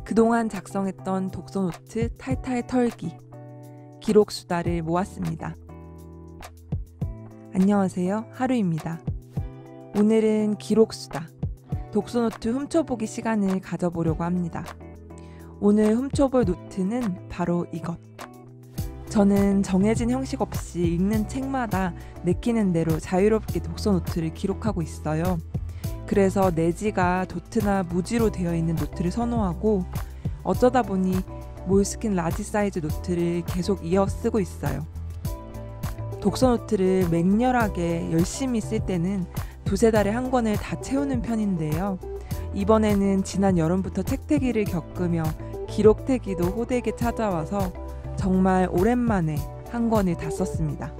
그동안 작성했던 독서노트 탈탈 털기, 기록 수다를 모았습니다. 안녕하세요, 하루입니다. 오늘은 기록 수다, 독서노트 훔쳐보기 시간을 가져보려고 합니다. 오늘 훔쳐볼 노트는 바로 이것. 저는 정해진 형식 없이 읽는 책마다 내키는 대로 자유롭게 독서노트를 기록하고 있어요. 그래서 내지가 도트나 무지로 되어 있는 노트를 선호하고 어쩌다 보니 몰스킨 라지 사이즈 노트를 계속 이어 쓰고 있어요. 독서노트를 맹렬하게 열심히 쓸 때는 두세 달에 한 권을 다 채우는 편인데요. 이번에는 지난 여름부터 책태기를 겪으며 기록태기도 호되게 찾아와서 정말 오랜만에 한 권을 다 썼습니다.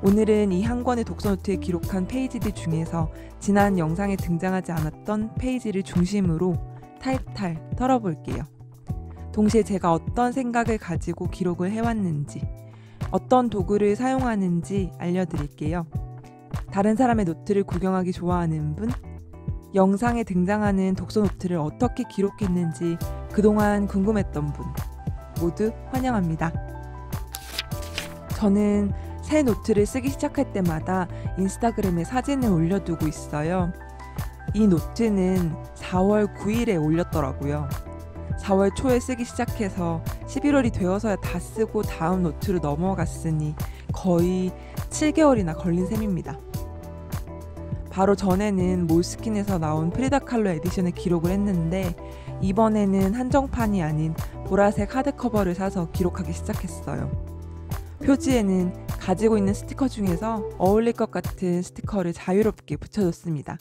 오늘은 이 한 권의 독서노트에 기록한 페이지들 중에서 지난 영상에 등장하지 않았던 페이지를 중심으로 탈탈 털어볼게요. 동시에 제가 어떤 생각을 가지고 기록을 해왔는지, 어떤 도구를 사용하는지 알려드릴게요. 다른 사람의 노트를 구경하기 좋아하는 분, 영상에 등장하는 독서노트를 어떻게 기록했는지 그동안 궁금했던 분, 모두 환영합니다. 저는 새 노트를 쓰기 시작할 때마다 인스타그램에 사진을 올려두고 있어요. 이 노트는 4월 9일에 올렸더라고요. 4월 초에 쓰기 시작해서 11월이 되어서야 다 쓰고 다음 노트로 넘어갔으니 거의 7개월이나 걸린 셈입니다. 바로 전에는 몰스킨에서 나온 프리다 칼로 에디션에 기록을 했는데 이번에는 한정판이 아닌 보라색 하드커버를 사서 기록하기 시작했어요. 표지에는 가지고 있는 스티커 중에서 어울릴 것 같은 스티커를 자유롭게 붙여줬습니다.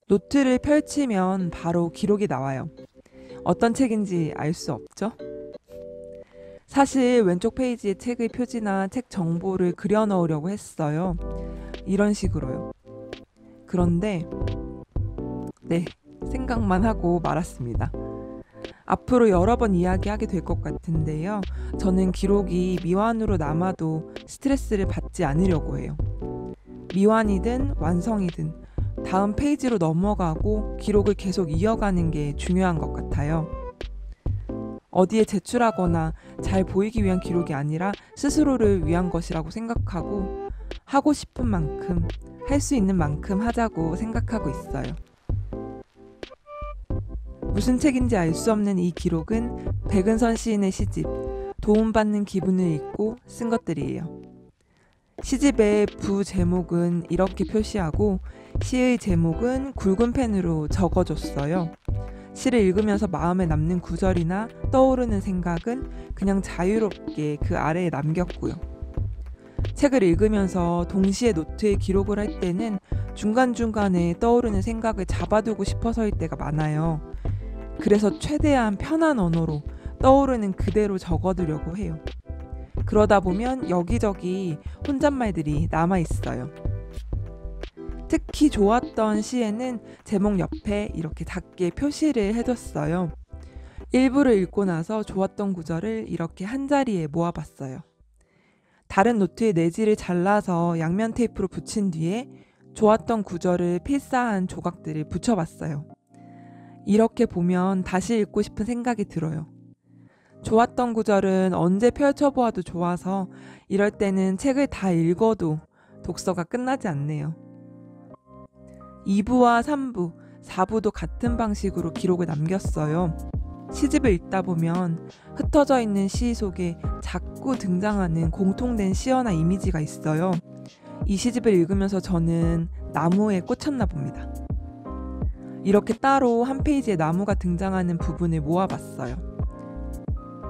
노트를 펼치면 바로 기록이 나와요. 어떤 책인지 알 수 없죠? 사실 왼쪽 페이지에 책의 표지나 책 정보를 그려 넣으려고 했어요. 이런 식으로요. 그런데 생각만 하고 말았습니다. 앞으로 여러 번 이야기하게 될 것 같은데요. 저는 기록이 미완으로 남아도 스트레스를 받지 않으려고 해요. 미완이든 완성이든 다음 페이지로 넘어가고 기록을 계속 이어가는 게 중요한 것 같아요. 어디에 제출하거나 잘 보이기 위한 기록이 아니라 스스로를 위한 것이라고 생각하고 하고 싶은 만큼, 할 수 있는 만큼 하자고 생각하고 있어요. 무슨 책인지 알 수 없는 이 기록은 백은선 시인의 시집 도움받는 기분을 읽고 쓴 것들이에요. 시집의 부제목은 이렇게 표시하고 시의 제목은 굵은 펜으로 적어줬어요. 시를 읽으면서 마음에 남는 구절이나 떠오르는 생각은 그냥 자유롭게 그 아래에 남겼고요. 책을 읽으면서 동시에 노트에 기록을 할 때는 중간중간에 떠오르는 생각을 잡아두고 싶어서일 때가 많아요. 그래서 최대한 편한 언어로 떠오르는 그대로 적어두려고 해요. 그러다 보면 여기저기 혼잣말들이 남아있어요. 특히 좋았던 시에는 제목 옆에 이렇게 작게 표시를 해뒀어요. 일부를 읽고 나서 좋았던 구절을 이렇게 한자리에 모아봤어요. 다른 노트의 내지를 잘라서 양면 테이프로 붙인 뒤에 좋았던 구절을 필사한 조각들을 붙여봤어요. 이렇게 보면 다시 읽고 싶은 생각이 들어요. 좋았던 구절은 언제 펼쳐보아도 좋아서 이럴 때는 책을 다 읽어도 독서가 끝나지 않네요. 2부와 3부, 4부도 같은 방식으로 기록을 남겼어요. 시집을 읽다 보면 흩어져 있는 시 속에 자꾸 등장하는 공통된 시어나 이미지가 있어요. 이 시집을 읽으면서 저는 나무에 꽂혔나 봅니다. 이렇게 따로 한 페이지에 나무가 등장하는 부분을 모아봤어요.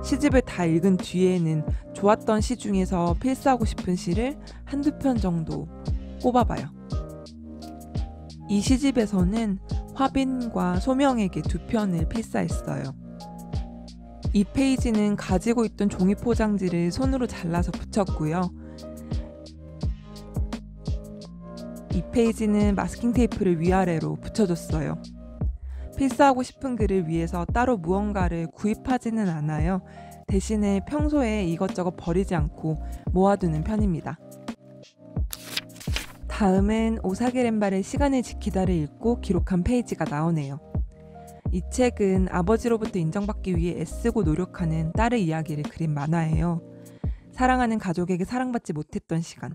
시집을 다 읽은 뒤에는 좋았던 시 중에서 필사하고 싶은 시를 한두 편 정도 꼽아봐요. 이 시집에서는 화빈과 소명에게 2편을 필사했어요. 이 페이지는 가지고 있던 종이 포장지를 손으로 잘라서 붙였고요. 이 페이지는 마스킹 테이프를 위아래로 붙여줬어요. 필사하고 싶은 글을 위해서 따로 무언가를 구입하지는 않아요. 대신에 평소에 이것저것 버리지 않고 모아두는 편입니다. 다음은 오사기 렌발의 시간을 지키다를 읽고 기록한 페이지가 나오네요. 이 책은 아버지로부터 인정받기 위해 애쓰고 노력하는 딸의 이야기를 그린 만화예요. 사랑하는 가족에게 사랑받지 못했던 시간,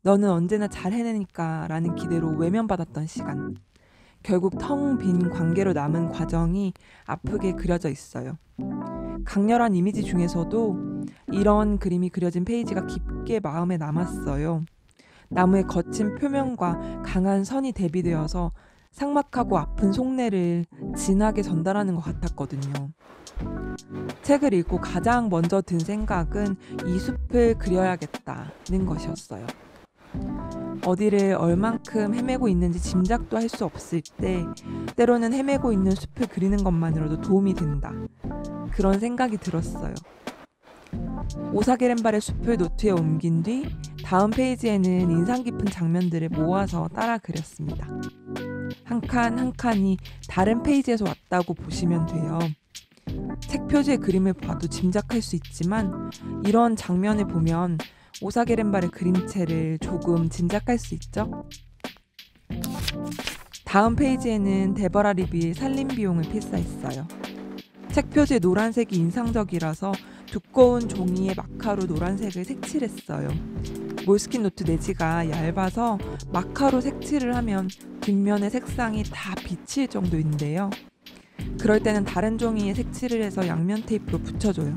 너는 언제나 잘 해내니까 라는 기대로 외면받았던 시간, 결국 텅 빈 관계로 남은 과정이 아프게 그려져 있어요. 강렬한 이미지 중에서도 이런 그림이 그려진 페이지가 깊게 마음에 남았어요. 나무의 거친 표면과 강한 선이 대비되어서 삭막하고 아픈 속내를 진하게 전달하는 것 같았거든요. 책을 읽고 가장 먼저 든 생각은 이 숲을 그려야겠다는 것이었어요. 어디를 얼만큼 헤매고 있는지 짐작도 할 수 없을 때 때로는 헤매고 있는 숲을 그리는 것만으로도 도움이 된다. 그런 생각이 들었어요. 오사게렌발의 숲을 노트에 옮긴 뒤 다음 페이지에는 인상 깊은 장면들을 모아서 따라 그렸습니다. 한 칸 한 칸이 다른 페이지에서 왔다고 보시면 돼요. 책 표지의 그림을 봐도 짐작할 수 있지만 이런 장면을 보면 오사게렌발의 그림체를 조금 짐작할 수 있죠? 다음 페이지에는 데버라 리비의 살림 비용을 필사했어요. 책 표지의 노란색이 인상적이라서 두꺼운 종이에 마카로 노란색을 색칠했어요. 몰스킨 노트 내지가 얇아서 마카로 색칠을 하면 뒷면의 색상이 다 비칠 정도인데요. 그럴 때는 다른 종이에 색칠을 해서 양면 테이프로 붙여줘요.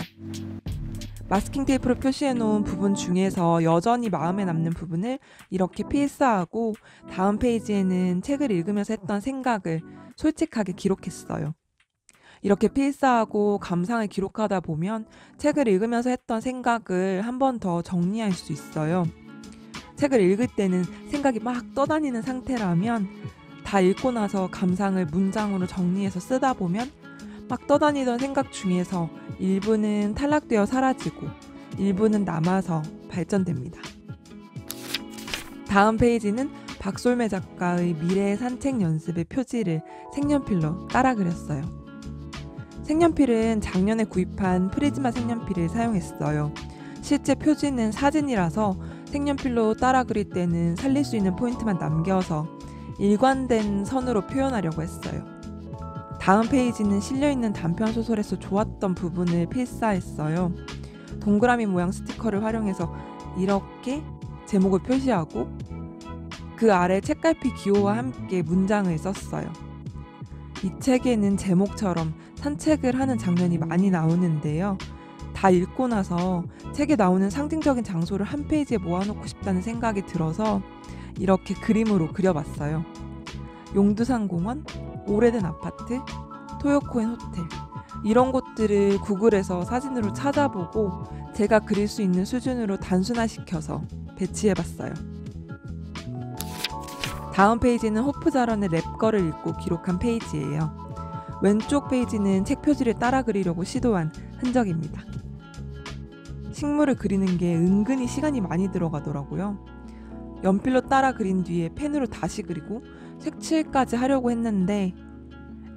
마스킹 테이프로 표시해놓은 부분 중에서 여전히 마음에 남는 부분을 이렇게 필사하고 다음 페이지에는 책을 읽으면서 했던 생각을 솔직하게 기록했어요. 이렇게 필사하고 감상을 기록하다 보면 책을 읽으면서 했던 생각을 한 번 더 정리할 수 있어요. 책을 읽을 때는 생각이 막 떠다니는 상태라면 다 읽고 나서 감상을 문장으로 정리해서 쓰다 보면 막 떠다니던 생각 중에서 일부는 탈락되어 사라지고 일부는 남아서 발전됩니다. 다음 페이지는 박솔매 작가의 미래의 산책 연습의 표지를 색연필로 따라 그렸어요. 색연필은 작년에 구입한 프리즈마 색연필을 사용했어요. 실제 표지는 사진이라서 색연필로 따라 그릴 때는 살릴 수 있는 포인트만 남겨서 일관된 선으로 표현하려고 했어요. 다음 페이지는 실려있는 단편소설에서 좋았던 부분을 필사했어요. 동그라미 모양 스티커를 활용해서 이렇게 제목을 표시하고 그 아래 책갈피 기호와 함께 문장을 썼어요. 이 책에는 제목처럼 산책을 하는 장면이 많이 나오는데요. 다 읽고 나서 책에 나오는 상징적인 장소를 한 페이지에 모아놓고 싶다는 생각이 들어서 이렇게 그림으로 그려봤어요. 용두산 공원, 오래된 아파트, 토요코엔 호텔 이런 곳들을 구글에서 사진으로 찾아보고 제가 그릴 수 있는 수준으로 단순화시켜서 배치해봤어요. 다음 페이지는 호프자런의 랩걸을 읽고 기록한 페이지예요. 왼쪽 페이지는 책 표지를 따라 그리려고 시도한 흔적입니다. 식물을 그리는 게 은근히 시간이 많이 들어가더라고요. 연필로 따라 그린 뒤에 펜으로 다시 그리고 색칠까지 하려고 했는데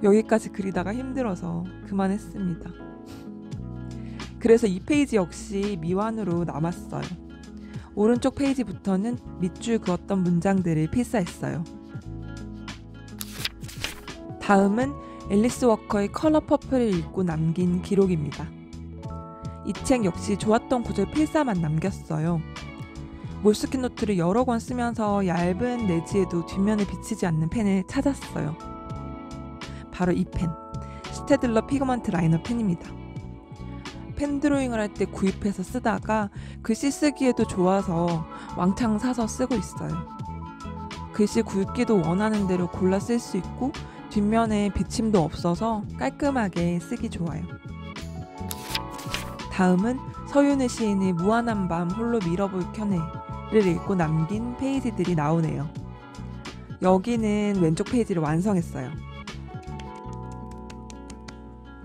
여기까지 그리다가 힘들어서 그만했습니다. 그래서 이 페이지 역시 미완으로 남았어요. 오른쪽 페이지부터는 밑줄 그었던 문장들을 필사했어요. 다음은 앨리스 워커의 컬러 퍼플을 읽고 남긴 기록입니다. 이 책 역시 좋았던 구절 필사만 남겼어요. 몰스킨 노트를 여러 권 쓰면서 얇은 내지에도 뒷면에 비치지 않는 펜을 찾았어요. 바로 이 펜, 스테들러 피그먼트 라이너 펜입니다. 펜 드로잉을 할 때 구입해서 쓰다가 글씨 쓰기에도 좋아서 왕창 사서 쓰고 있어요. 글씨 굵기도 원하는 대로 골라 쓸 수 있고 뒷면에 비침도 없어서 깔끔하게 쓰기 좋아요. 다음은 서윤의 시인의 무한한 밤 홀로 밀어볼 켜네를 읽고 남긴 페이지들이 나오네요. 여기는 왼쪽 페이지를 완성했어요.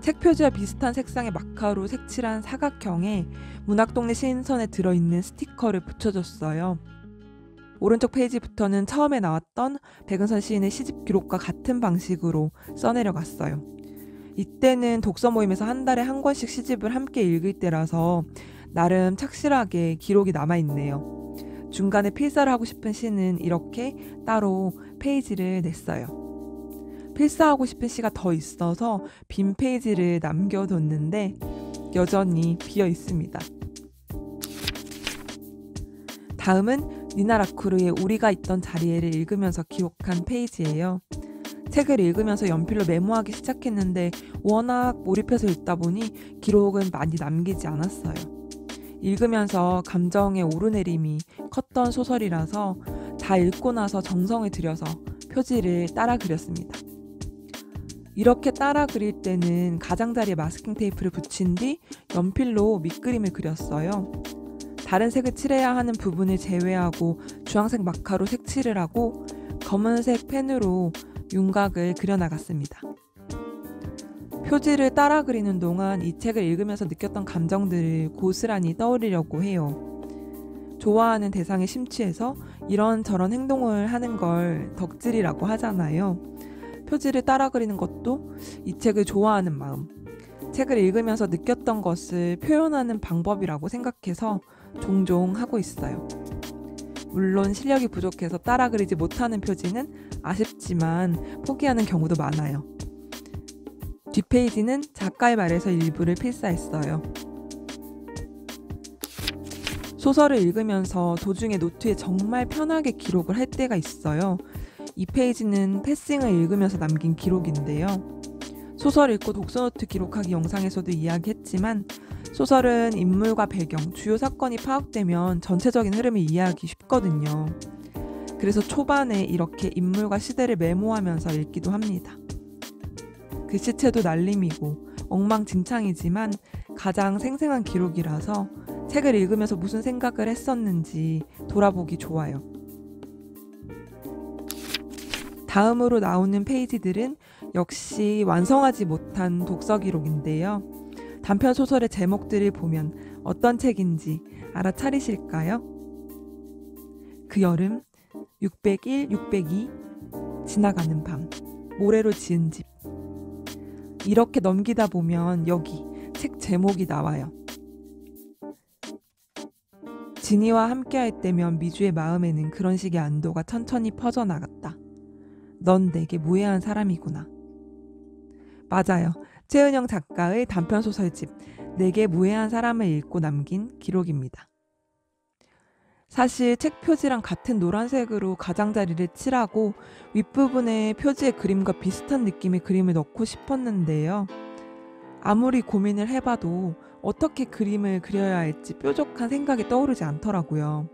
책 표지와 비슷한 색상의 마카로 색칠한 사각형에 문학동네 시인선에 들어있는 스티커를 붙여줬어요. 오른쪽 페이지부터는 처음에 나왔던 백은선 시인의 시집 기록과 같은 방식으로 써내려갔어요. 이때는 독서 모임에서 한 달에 한 권씩 시집을 함께 읽을 때라서 나름 착실하게 기록이 남아있네요. 중간에 필사를 하고 싶은 시는 이렇게 따로 페이지를 냈어요. 필사하고 싶은 시가 더 있어서 빈 페이지를 남겨뒀는데 여전히 비어 있습니다. 다음은 니나 라쿠르의 우리가 있던 자리에를 읽으면서 기록한 페이지예요. 책을 읽으면서 연필로 메모하기 시작했는데 워낙 몰입해서 읽다 보니 기록은 많이 남기지 않았어요. 읽으면서 감정의 오르내림이 컸던 소설이라서 다 읽고 나서 정성을 들여서 표지를 따라 그렸습니다. 이렇게 따라 그릴 때는 가장자리에 마스킹 테이프를 붙인 뒤 연필로 밑그림을 그렸어요. 다른 색을 칠해야 하는 부분을 제외하고 주황색 마카로 색칠을 하고 검은색 펜으로 윤곽을 그려나갔습니다. 표지를 따라 그리는 동안 이 책을 읽으면서 느꼈던 감정들을 고스란히 떠올리려고 해요. 좋아하는 대상에 심취해서 이런저런 행동을 하는 걸 덕질이라고 하잖아요. 표지를 따라 그리는 것도 이 책을 좋아하는 마음, 책을 읽으면서 느꼈던 것을 표현하는 방법이라고 생각해서 종종 하고 있어요. 물론 실력이 부족해서 따라 그리지 못하는 표지는 아쉽지만 포기하는 경우도 많아요. 뒷페이지는 작가의 말에서 일부를 필사했어요. 소설을 읽으면서 도중에 노트에 정말 편하게 기록을 할 때가 있어요. 이 페이지는 패싱을 읽으면서 남긴 기록인데요. 소설 읽고 독서노트 기록하기 영상에서도 이야기했지만 소설은 인물과 배경, 주요 사건이 파악되면 전체적인 흐름을 이해하기 쉽거든요. 그래서 초반에 이렇게 인물과 시대를 메모하면서 읽기도 합니다. 글씨체도 날림이고 엉망진창이지만 가장 생생한 기록이라서 책을 읽으면서 무슨 생각을 했었는지 돌아보기 좋아요. 다음으로 나오는 페이지들은 역시 완성하지 못한 독서 기록인데요. 단편 소설의 제목들을 보면 어떤 책인지 알아차리실까요? 그 여름, 601, 602, 지나가는 밤, 모래로 지은 집. 이렇게 넘기다 보면 여기 책 제목이 나와요. 진이와 함께할 때면 미주의 마음에는 그런 식의 안도가 천천히 퍼져나갔다. 넌 내게 무해한 사람이구나. 맞아요. 최은영 작가의 단편소설집 내게 무해한 사람을 읽고 남긴 기록입니다. 사실 책 표지랑 같은 노란색으로 가장자리를 칠하고 윗부분에 표지의 그림과 비슷한 느낌의 그림을 넣고 싶었는데요. 아무리 고민을 해봐도 어떻게 그림을 그려야 할지 뾰족한 생각이 떠오르지 않더라고요.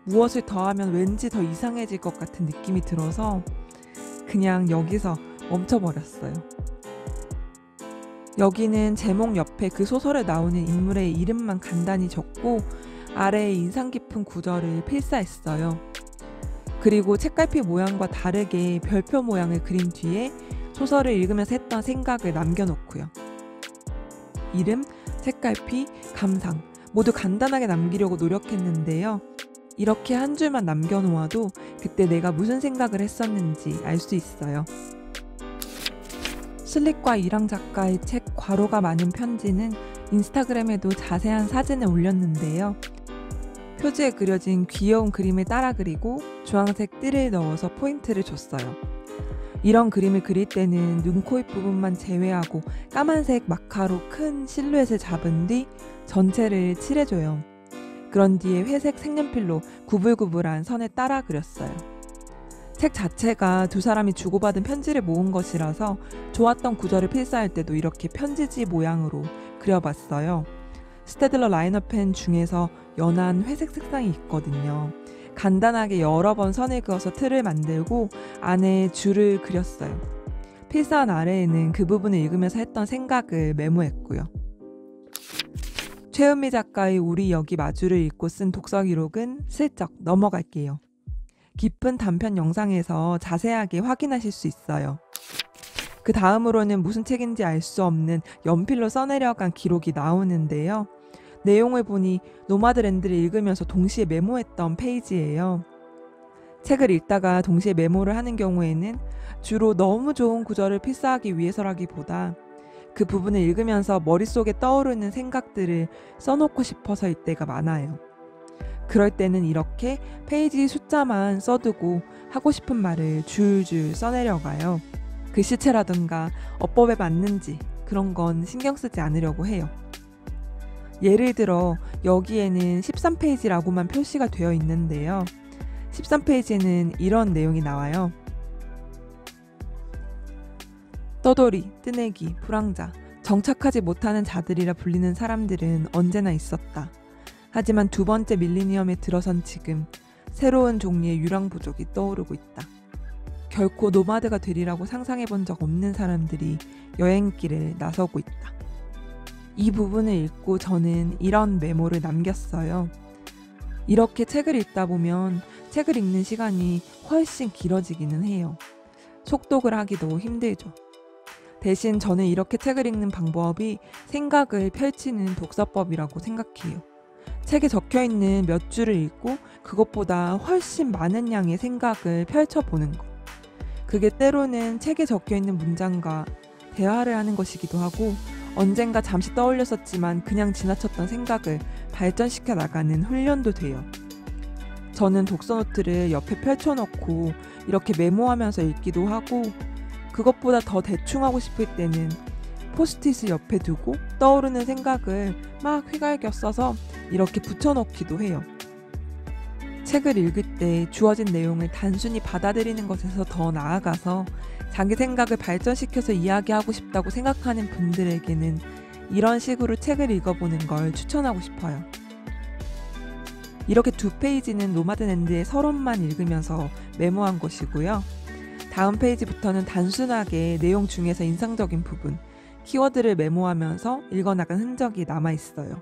무엇을 더하면 왠지 더 이상해질 것 같은 느낌이 들어서 그냥 여기서 멈춰버렸어요. 여기는 제목 옆에 그 소설에 나오는 인물의 이름만 간단히 적고 아래에 인상 깊은 구절을 필사했어요. 그리고 책갈피 모양과 다르게 별표 모양을 그린 뒤에 소설을 읽으면서 했던 생각을 남겨놓고요. 이름, 책갈피, 감상 모두 간단하게 남기려고 노력했는데요. 이렇게 한 줄만 남겨놓아도 그때 내가 무슨 생각을 했었는지 알 수 있어요. 슬릭과 이랑 작가의 책 괄호가 많은 편지는 인스타그램에도 자세한 사진을 올렸는데요. 표지에 그려진 귀여운 그림을 따라 그리고 주황색 띠를 넣어서 포인트를 줬어요. 이런 그림을 그릴 때는 눈, 코, 입 부분만 제외하고 까만색 마카로 큰 실루엣을 잡은 뒤 전체를 칠해줘요. 그런 뒤에 회색 색연필로 구불구불한 선을 따라 그렸어요. 책 자체가 두 사람이 주고받은 편지를 모은 것이라서 좋았던 구절을 필사할 때도 이렇게 편지지 모양으로 그려봤어요. 스테들러 라이너 펜 중에서 연한 회색 색상이 있거든요. 간단하게 여러 번 선을 그어서 틀을 만들고 안에 줄을 그렸어요. 필사한 아래에는 그 부분을 읽으면서 했던 생각을 메모했고요. 최은미 작가의 우리 여기 마주를 읽고 쓴 독서 기록은 슬쩍 넘어갈게요. 깊은 단편 영상에서 자세하게 확인하실 수 있어요. 그 다음으로는 무슨 책인지 알 수 없는 연필로 써내려간 기록이 나오는데요. 내용을 보니 노마드랜드를 읽으면서 동시에 메모했던 페이지예요. 책을 읽다가 동시에 메모를 하는 경우에는 주로 너무 좋은 구절을 필사하기 위해서라기보다 그 부분을 읽으면서 머릿속에 떠오르는 생각들을 써놓고 싶어서일 때가 많아요. 그럴 때는 이렇게 페이지 숫자만 써두고 하고 싶은 말을 줄줄 써내려가요. 글씨체라든가 어법에 맞는지 그런 건 신경 쓰지 않으려고 해요. 예를 들어 여기에는 13페이지라고만 표시가 되어 있는데요. 13페이지에는 이런 내용이 나와요. 떠돌이, 뜨내기, 불황자, 정착하지 못하는 자들이라 불리는 사람들은 언제나 있었다. 하지만 두 번째 밀리니엄에 들어선 지금 새로운 종류의 유랑부족이 떠오르고 있다. 결코 노마드가 되리라고 상상해 본 적 없는 사람들이 여행길에 나서고 있다. 이 부분을 읽고 저는 이런 메모를 남겼어요. 이렇게 책을 읽다 보면 책을 읽는 시간이 훨씬 길어지기는 해요. 속독을 하기도 힘들죠. 대신 저는 이렇게 책을 읽는 방법이 생각을 펼치는 독서법이라고 생각해요. 책에 적혀있는 몇 줄을 읽고 그것보다 훨씬 많은 양의 생각을 펼쳐보는 것. 그게 때로는 책에 적혀있는 문장과 대화를 하는 것이기도 하고 언젠가 잠시 떠올렸었지만 그냥 지나쳤던 생각을 발전시켜 나가는 훈련도 돼요. 저는 독서노트를 옆에 펼쳐놓고 이렇게 메모하면서 읽기도 하고 그것보다 더 대충 하고 싶을 때는 포스트잇을 옆에 두고 떠오르는 생각을 막 휘갈겨 써서 이렇게 붙여놓기도 해요. 책을 읽을 때 주어진 내용을 단순히 받아들이는 것에서 더 나아가서 자기 생각을 발전시켜서 이야기하고 싶다고 생각하는 분들에게는 이런 식으로 책을 읽어보는 걸 추천하고 싶어요. 이렇게 2페이지는 노마드랜드의 서론만 읽으면서 메모한 것이고요. 다음 페이지부터는 단순하게 내용 중에서 인상적인 부분, 키워드를 메모하면서 읽어나간 흔적이 남아있어요.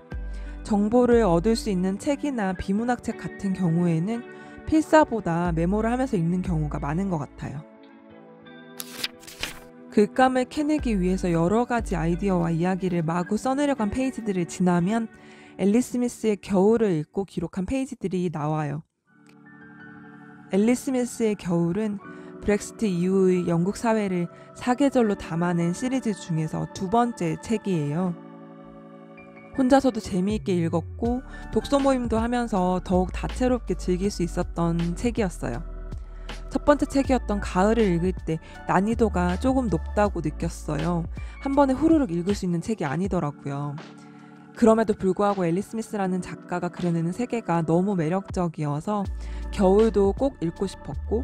정보를 얻을 수 있는 책이나 비문학책 같은 경우에는 필사보다 메모를 하면서 읽는 경우가 많은 것 같아요. 글감을 캐내기 위해서 여러 가지 아이디어와 이야기를 마구 써내려간 페이지들을 지나면 앨리스 스미스의 겨울을 읽고 기록한 페이지들이 나와요. 앨리스 스미스의 겨울은 브렉시트 이후의 영국 사회를 사계절로 담아낸 시리즈 중에서 두 번째 책이에요. 혼자서도 재미있게 읽었고 독서 모임도 하면서 더욱 다채롭게 즐길 수 있었던 책이었어요. 첫 번째 책이었던 가을을 읽을 때 난이도가 조금 높다고 느꼈어요. 한 번에 후루룩 읽을 수 있는 책이 아니더라고요. 그럼에도 불구하고 앨리스 스미스라는 작가가 그려내는 세계가 너무 매력적이어서 겨울도 꼭 읽고 싶었고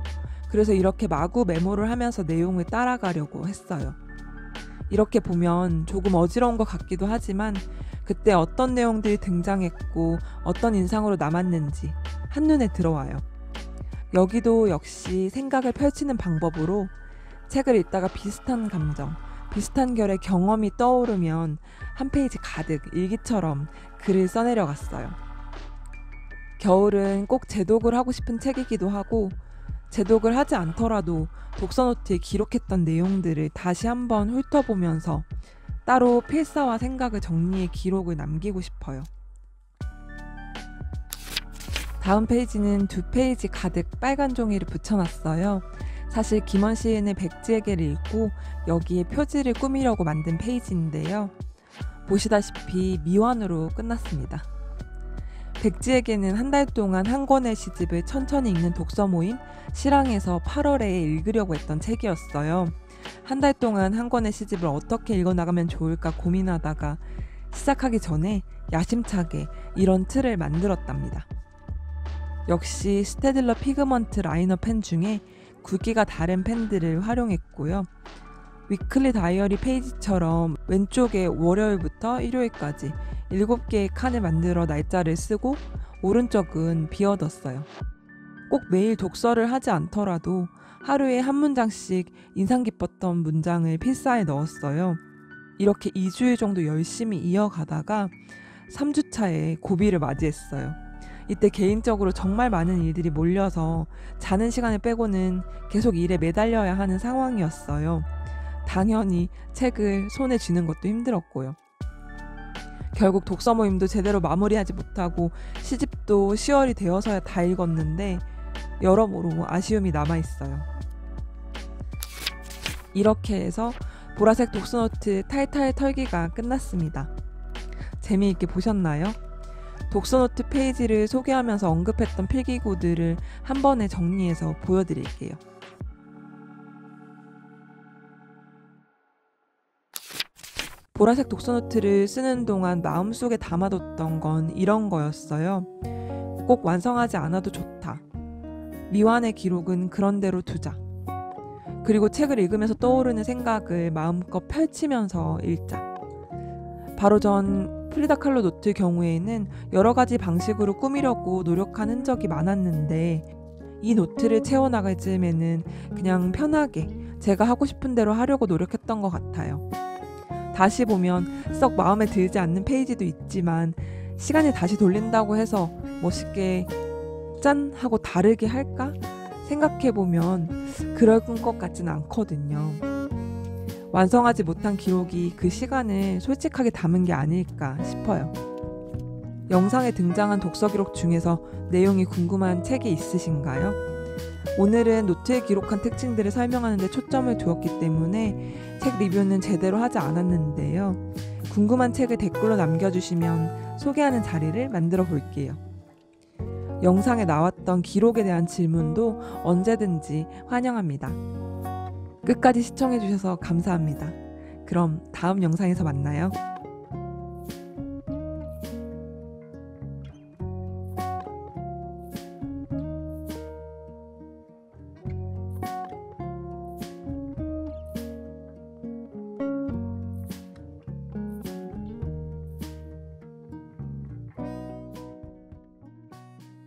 그래서 이렇게 마구 메모를 하면서 내용을 따라가려고 했어요. 이렇게 보면 조금 어지러운 것 같기도 하지만 그때 어떤 내용들이 등장했고 어떤 인상으로 남았는지 한눈에 들어와요. 여기도 역시 생각을 펼치는 방법으로 책을 읽다가 비슷한 감정, 비슷한 결의 경험이 떠오르면 한 페이지 가득 일기처럼 글을 써내려갔어요. 겨울은 꼭 재독을 하고 싶은 책이기도 하고 재독을 하지 않더라도 독서노트에 기록했던 내용들을 다시 한번 훑어보면서 따로 필사와 생각을 정리해 기록을 남기고 싶어요. 다음 페이지는 2페이지 가득 빨간 종이를 붙여놨어요. 사실 김원 시인의 백지에게를 읽고 여기에 표지를 꾸미려고 만든 페이지인데요. 보시다시피 미완으로 끝났습니다. 백지에게는 한 달 동안 한 권의 시집을 천천히 읽는 독서 모임 실황에서 8월에 읽으려고 했던 책이었어요. 한 달 동안 한 권의 시집을 어떻게 읽어나가면 좋을까 고민하다가 시작하기 전에 야심차게 이런 틀을 만들었답니다. 역시 스테딜러 피그먼트 라이너 펜 중에 굵기가 다른 펜들을 활용했고요. 위클리 다이어리 페이지처럼 왼쪽에 월요일부터 일요일까지 7개의 칸을 만들어 날짜를 쓰고 오른쪽은 비워뒀어요. 꼭 매일 독서를 하지 않더라도 하루에 한 문장씩 인상 깊었던 문장을 필사에 넣었어요. 이렇게 2주일 정도 열심히 이어가다가 3주차에 고비를 맞이했어요. 이때 개인적으로 정말 많은 일들이 몰려서 자는 시간을 빼고는 계속 일에 매달려야 하는 상황이었어요. 당연히 책을 손에 쥐는 것도 힘들었고요. 결국 독서 모임도 제대로 마무리하지 못하고 시집도 10월이 되어서야 다 읽었는데 여러모로 아쉬움이 남아있어요. 이렇게 해서 보라색 독서노트 탈탈 털기가 끝났습니다. 재미있게 보셨나요? 독서노트 페이지를 소개하면서 언급했던 필기구들을 한 번에 정리해서 보여드릴게요. 보라색 독서노트를 쓰는 동안 마음속에 담아뒀던 건 이런 거였어요. 꼭 완성하지 않아도 좋다. 미완의 기록은 그런대로 두자. 그리고 책을 읽으면서 떠오르는 생각을 마음껏 펼치면서 읽자. 바로 전 프리다 칼로 노트 경우에는 여러 가지 방식으로 꾸미려고 노력한 흔적이 많았는데 이 노트를 채워나갈 즈음에는 그냥 편하게 제가 하고 싶은 대로 하려고 노력했던 것 같아요. 다시 보면 썩 마음에 들지 않는 페이지도 있지만 시간을 다시 돌린다고 해서 멋있게 짠! 하고 다르게 할까? 생각해보면 그럴 것 같진 않거든요. 완성하지 못한 기록이 그 시간을 솔직하게 담은 게 아닐까 싶어요. 영상에 등장한 독서 기록 중에서 내용이 궁금한 책이 있으신가요? 오늘은 노트에 기록한 특징들을 설명하는 데 초점을 두었기 때문에 책 리뷰는 제대로 하지 않았는데요. 궁금한 책을 댓글로 남겨주시면 소개하는 자리를 만들어 볼게요. 영상에 나왔던 기록에 대한 질문도 언제든지 환영합니다. 끝까지 시청해주셔서 감사합니다. 그럼 다음 영상에서 만나요.